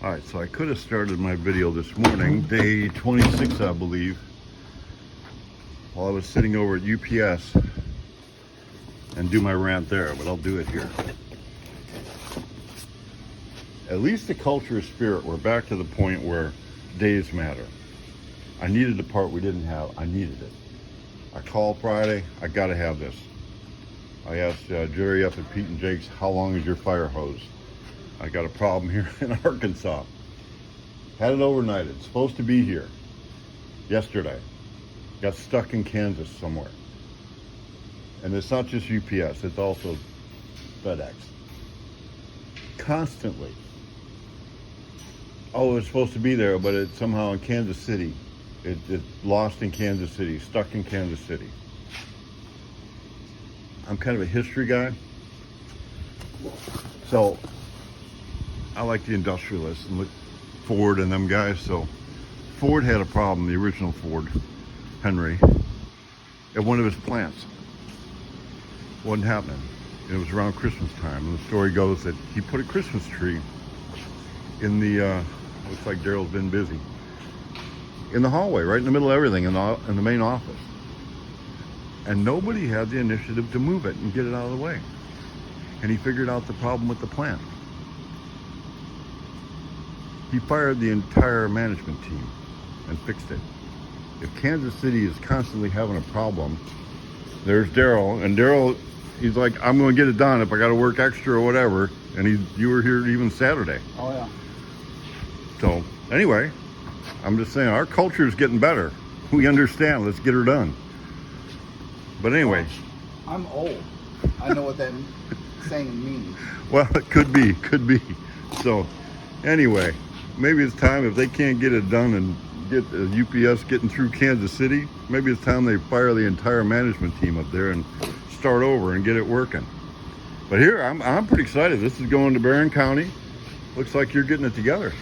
All right, so I could have started my video this morning, day 26, I believe, while I was sitting over at UPS and do my rant there, but I'll do it here. At least the culture of spirit, we're back to the point where days matter. I needed the part we didn't have. I needed it. I called Friday. I got to have this. I asked Jerry up at Pete and Jake's, how long is your fire hose? I got a problem here in Arkansas. Had it overnighted. Supposed to be here yesterday. Got stuck in Kansas somewhere. And it's not just UPS, it's also FedEx. Constantly. Oh, it's supposed to be there, but it's somehow in Kansas City. It lost in Kansas City, stuck in Kansas City. I'm kind of a history guy. So I like the industrialists and look Ford and them guys. So Ford had a problem, the original Ford, Henry, at one of his plants. Wasn't happening. It was around Christmas time, and the story goes that he put a Christmas tree in the, looks like Daryl's been busy, in the hallway, right in the middle of everything, in the main office. And nobody had the initiative to move it and get it out of the way. And he figured out the problem with the plant. He fired the entire management team and fixed it. If Kansas City is constantly having a problem, there's Daryl, and Daryl, he's like, I'm going to get it done if I got to work extra or whatever. And you were here even Saturday. Oh yeah. So anyway, I'm just saying our culture is getting better. We understand. Let's get her done. But anyway, I'm old. I know what that saying means. well, it could be. So anyway, maybe it's time, if they can't get it done and get UPS getting through Kansas City, maybe it's time they fire the entire management team up there and start over and get it working. But here, I'm pretty excited. This is going to Barron County. Looks like you're getting it together.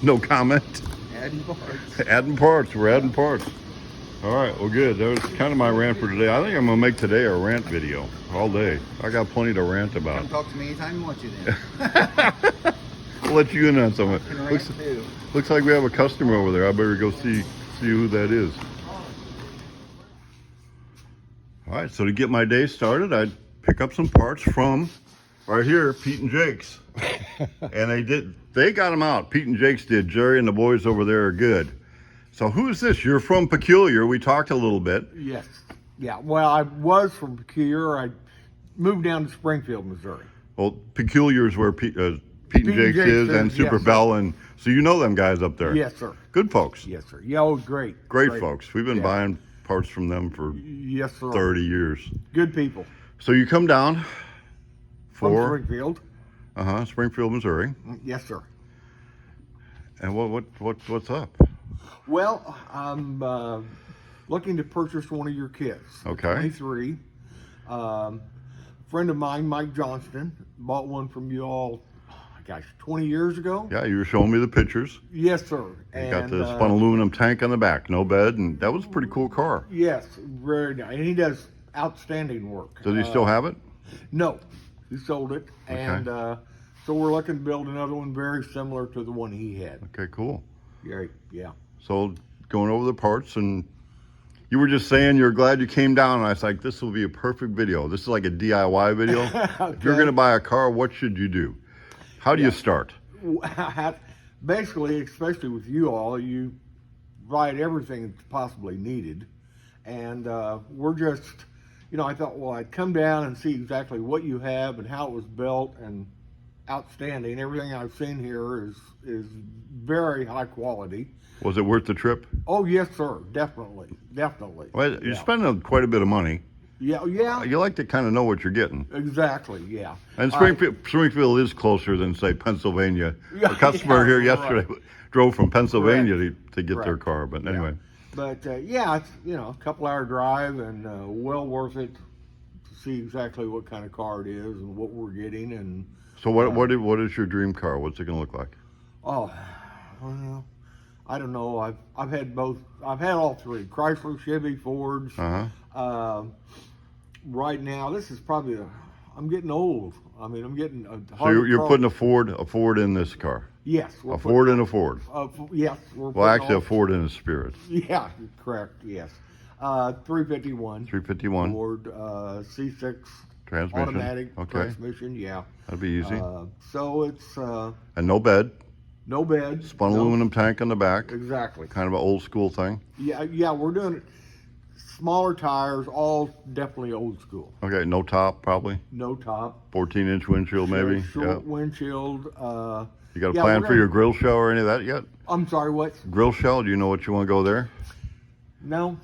No comment. Adding parts. Adding parts. We're adding parts. All right. Well, good. That was kind of my rant for today. I think I'm gonna make today a rant video all day. I got plenty to rant about. Come talk to me anytime you want to. Then. I'll let you in on something. I can rant too. Looks like we have a customer over there. I better go see who that is. All right. So to get my day started, I'd pick up some parts from right here, Pete and Jake's. And they got them out. Pete and Jake's did. Jerry and the boys over there are good. So who's this? You're from Peculiar. We talked a little bit. Yes. Yeah. Well, I was from Peculiar. I moved down to Springfield, Missouri. Well, Peculiar is where Pete and Jake's is, and Super yes, Bell, and so you know them guys up there. Yes, sir. Good folks. Yes, sir. Yeah, oh, great. Great folks. We've been buying parts from them for yes, sir. 30 years. Good people. So you come down From for Springfield. Springfield, Missouri. Yes, sir. And what's up? Well, I'm looking to purchase one of your kits. Okay. 23. Friend of mine, Mike Johnston, bought one from you all, 20 years ago. Yeah, you were showing me the pictures. Yes, sir. You got the spun aluminum tank on the back, no bed, and that was a pretty cool car. Yes, very nice. And he does outstanding work. Does he still have it? No, he sold it. Okay. And so we're looking to build another one very similar to the one he had. Okay, cool. Yeah. So going over the parts, and you were just saying you're glad you came down, and I was like, this will be a perfect video. This is like a DIY video. Okay. If you're going to buy a car, what should you do? How do you start? Basically, especially with you all, you write everything that's possibly needed. And we're just, I thought, well, I'd come down and see exactly what you have and how it was built, and outstanding. Everything I've seen here is very high quality. Was it worth the trip? Oh, yes, sir. Definitely. Well, you're spending quite a bit of money. Yeah. You like to kind of know what you're getting. Exactly, yeah. And Springfield is closer than, say, Pennsylvania. A customer here yesterday drove from Pennsylvania to get their car, but anyway. But, it's, a couple-hour drive, and well worth it to see exactly what kind of car it is and what we're getting. And so what is your dream car? What's it going to look like? Oh, well, I don't know. I've had both. I've had all three: Chrysler, Chevy, Fords. Right now, this is probably I'm getting old. I mean, I'm getting. So you're putting a Ford in this car. Yes. A Ford and a Ford. Yes. Well, actually, a Ford in a Spirit. Yeah, correct. Yes. 351. 351. Ford C6 Transmission. automatic Okay. transmission. Yeah. That'd be easy. So it's And no bed. no bed. Spun no, aluminum tank on the back. Exactly. Kind of an old school thing. Yeah. We're doing smaller tires, all definitely old school. Okay, no top probably. No top. 14-inch windshield maybe. Short windshield. You got a plan for your grill shell or any of that yet? I'm sorry, what? Grill shell, do you know what you want to go there? No,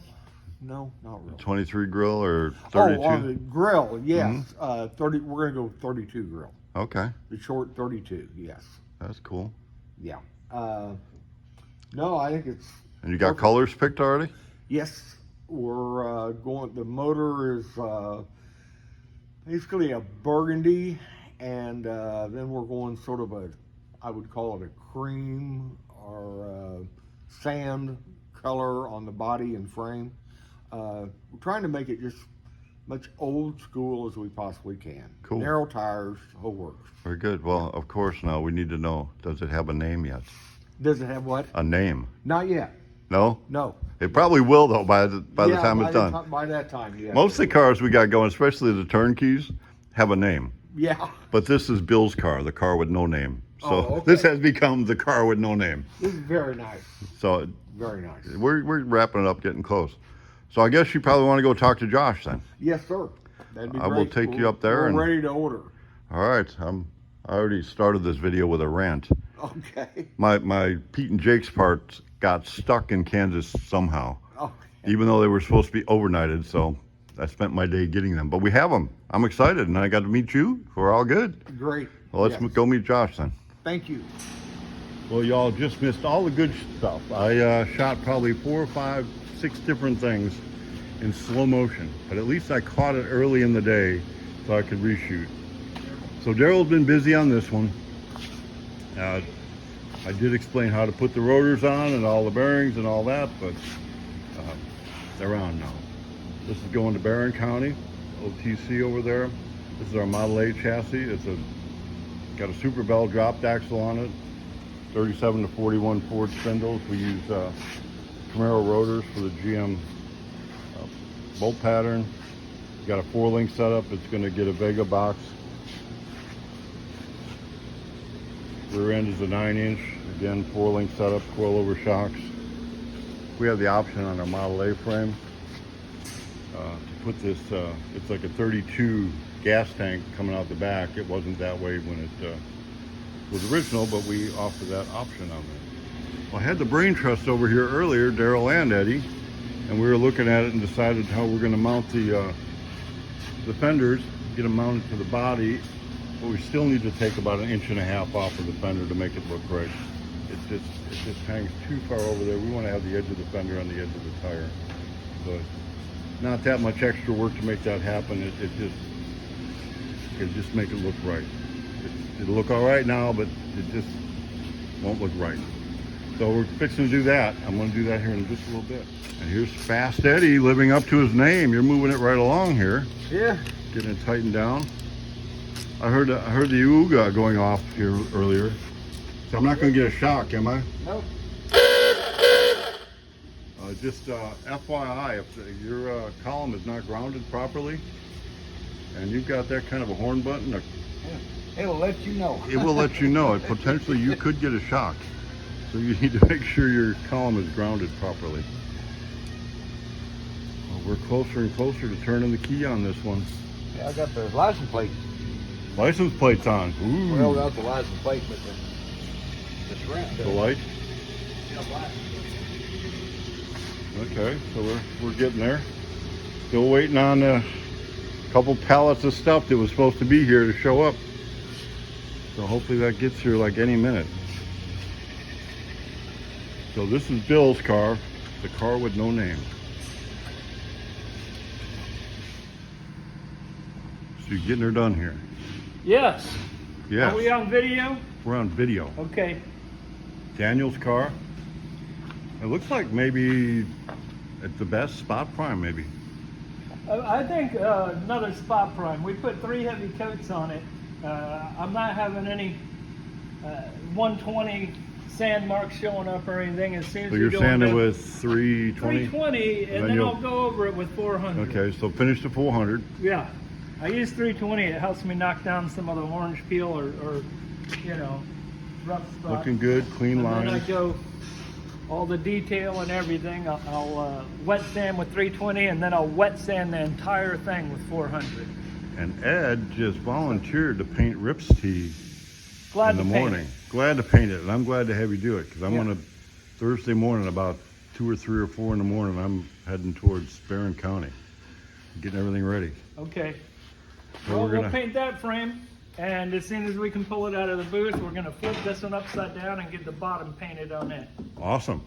not really. 23 grill or 32? Oh, on the grill, yes. Mm-hmm. 30. We're gonna go 32 grill. Okay. The short 32, yes. That's cool. Yeah. No, I think it's. And you got perfect. colors picked already? Yes, we're going. The motor is basically a burgundy, and then we're going sort of I would call it a cream or sand color on the body and frame. We're trying to make it just much old school as we possibly can. Cool. Narrow tires, whole works. Very good. Well, of course now we need to know, does it have a name yet? Does it have what? A name? Not yet. No? No. It probably will though by the time it's done. By that time, yeah. Most of the cars we got going, especially the turnkeys, have a name. Yeah. But this is Bill's car, the car with no name. So okay. This has become the car with no name. This is very nice. So Very nice. we're wrapping it up, getting close. So I guess you probably want to go talk to Josh then. Yes, sir. That'd be great. I will take you up there We're and- ready to order. All right, I already started this video with a rant. Okay. My Pete and Jake's parts got stuck in Kansas somehow, Oh, even though they were supposed to be overnighted. So I spent my day getting them, but we have them. I'm excited, and I got to meet you. We're all good. great. Well, let's Yes. go meet Josh then. Thank you. Well, y'all just missed all the good stuff. I shot probably 4, 5, 6 different things in slow motion, but at least I caught it early in the day so I could reshoot. So Daryl's been busy on this one. I did explain how to put the rotors on and all the bearings and all that, but they're on now. This is going to Barron County, OTC over there. This is our Model A chassis. It's got a Super Bell dropped axle on it, 37 to 41 Ford spindles. We use Camaro rotors for the GM bolt pattern. Got a 4-link setup. It's going to get a Vega box. Rear end is a 9-inch. Again, 4-link setup, coilover shocks. We have the option on our Model A frame to put this, it's like a 32 gas tank coming out the back. It wasn't that way when it was original, but we offer that option on there. Well, I had the brain trust over here earlier, Daryl and Eddie, and we were looking at it and decided how we're going to mount the fenders, get them mounted to the body, but we still need to take about 1.5 inches off of the fender to make it look right. It just hangs too far over there. We want to have the edge of the fender on the edge of the tire. So not that much extra work to make that happen. It'll just make it look right. It'll look all right now, but it just won't look right. So we're fixing to do that. I'm going to do that here in just a little bit. And here's Fast Eddie living up to his name. You're moving it right along here. Yeah. Getting it tightened down. I heard the Ooga going off here earlier. So I'm not going to get a shock, am I? Nope. Just FYI, if your column is not grounded properly, and you've got that kind of a horn button, It'll let you know. it will let you know. Potentially you could get a shock. So you need to make sure your column is grounded properly. Well, we're closer and closer to turning the key on this one. Yeah, I got the license plate. License plate's on. Ooh. Well, without the license plate, but the shrimp. The light. Yeah, black. Okay, so we're getting there. Still waiting on a couple pallets of stuff that was supposed to be here to show up. So hopefully that gets here like any minute. So this is Bill's car, the car with no name. So you're getting her done here. Yes. Yes, Are we on video? we're on video. Okay. Daniel's car. It looks like maybe at the best spot prime maybe. I think another spot prime. We put 3 heavy coats on it. I'm not having any 120 sand marks showing up or anything. As soon as So you're go sanding into with 320? 320, and then you'll- I'll go over it with 400. Okay, so finish to 400. Yeah, I use 320. It helps me knock down some of the orange peel or you know, rough spots. Looking good, clean And lines. then I go all the detail and everything. I'll wet sand with 320, and then I'll wet sand the entire thing with 400. And Ed just volunteered to paint Rip's tee Glad in the to paint morning. Glad to paint it, and I'm glad to have you do it because I'm Yeah. gonna Thursday morning about 2 or 3 or 4 in the morning. I'm heading towards Barron County, getting everything ready. it. Okay. So Well, we're we'll gonna paint that frame, and as soon as we can pull it out of the booth, we're gonna flip this one upside down and get the bottom painted on it. awesome.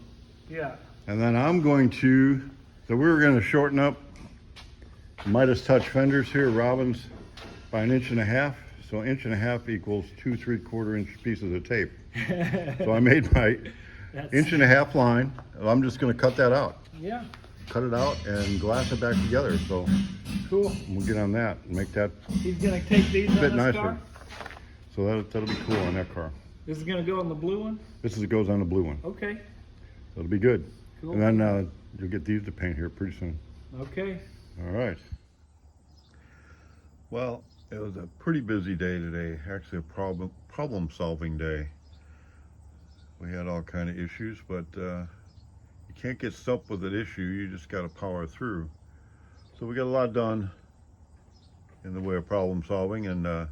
Yeah. And then I'm going to. So we were gonna shorten up Midas Touch fenders here, Robbins, by 1.5 inches. So 1.5 inches equals 2 3/4 inch pieces of tape. So I made my That's, 1.5 inch line. I'm just gonna cut that out. Yeah. Cut it out and glass it back together. So Cool. we'll get on that and make that He's gonna take these a bit on this nicer. car. So that'll be cool on that car. This is gonna go on the blue one. This is goes on the blue one. Okay. That'll be good. Cool. And then you'll get these to paint here pretty soon. Okay. All right. Well, it was a pretty busy day today. Actually, a problem solving day. We had all kind of issues, but you can't get stuck with an issue. You just got to power through. So we got a lot done in the way of problem solving, and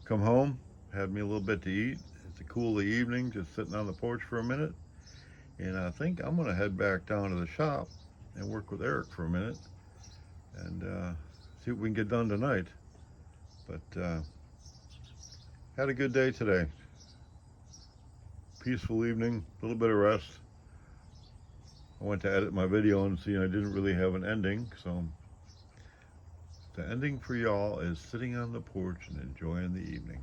come home, had me a little bit to eat. It's a cool evening, just sitting on the porch for a minute. And I think I'm gonna head back down to the shop and work with Eric for a minute and see what we can get done tonight. But had a good day today. Peaceful evening, a little bit of rest. I went to edit my video and see I didn't really have an ending, so the ending for y'all is sitting on the porch and enjoying the evening.